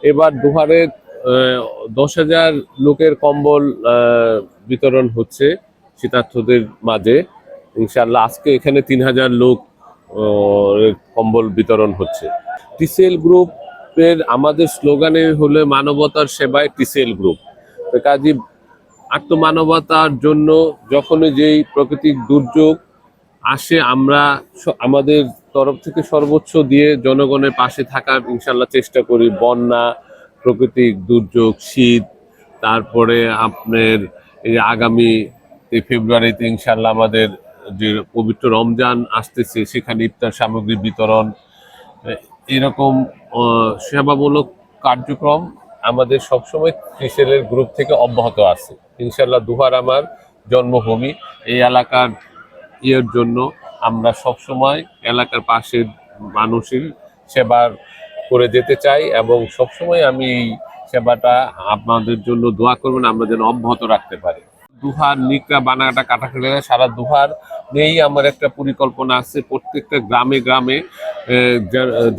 এবার দুহারে 10,000 লোকের কম্বল বিতরণ হচ্ছে শীতার্থদের মাঝে। ইনশাআল্লাহ আজকে এখানে 3,000 লোক কম্বল বিতরণ হচ্ছে। টিসিএল গ্রুপের আমাদের স্লোগানে হলো মানবতার সেবায় টিসিএল গ্রুপ। তো কাজী আত্মমানবতার জন্য যখনই যেই প্রাকৃতিক দুর্যোগ আসে আমরা আমাদের তরফ থেকে সর্বোচ্চ দিয়ে জনগণের পাশে থাকার ইনশাল্লাহ চেষ্টা করি। বন্যা, প্রাকৃতিক দুর্যোগ, শীত, তারপরে আপনার এই আগামী ফেব্রুয়ারিতে ইনশাল্লাহ আমাদের যে পবিত্র রমজান আসতেছে সেখানে ইফতার সামগ্রী বিতরণ, এরকম সেবামূলক কার্যক্রম আমাদের সবসময় ত্রিশেলের গ্রুপ থেকে অব্যাহত আছে। ইনশাল্লাহ দুহার আমার জন্মভূমি, এই এলাকার ইয়ের জন্য আমরা সবসময় এলাকার পাশের মানুষের সেবা করে যেতে চাই এবং সবসময় আমি এই সেবাটা আপনাদের জন্য দোয়া করবেন আমরা যেন অব্যাহত রাখতে পারি। দুহার নিকড়া বানাটা কাটাখালী সারা দুহার নেই আমার একটা পরিকল্পনা আছে প্রত্যেকটা গ্রামে গ্রামে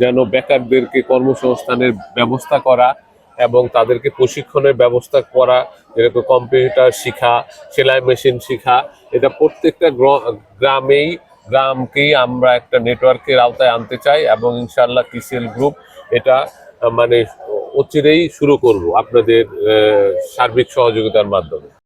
যেন বেকারদেরকে কর্মসংস্থানের ব্যবস্থা করা এবং তাদেরকে প্রশিক্ষণের ব্যবস্থা করা, যেরকম কম্পিউটার শিখা, সেলাই মেশিন শিখা। এটা প্রত্যেকটা গ্রামকেই আমরা একটা নেটওয়ার্কের আওতায় আনতে চাই এবং ইনশাআল্লাহ টিসিএল গ্রুপ এটা মানে অচিরেই শুরু করব আপনাদের সার্বিক সহযোগিতার মাধ্যমে।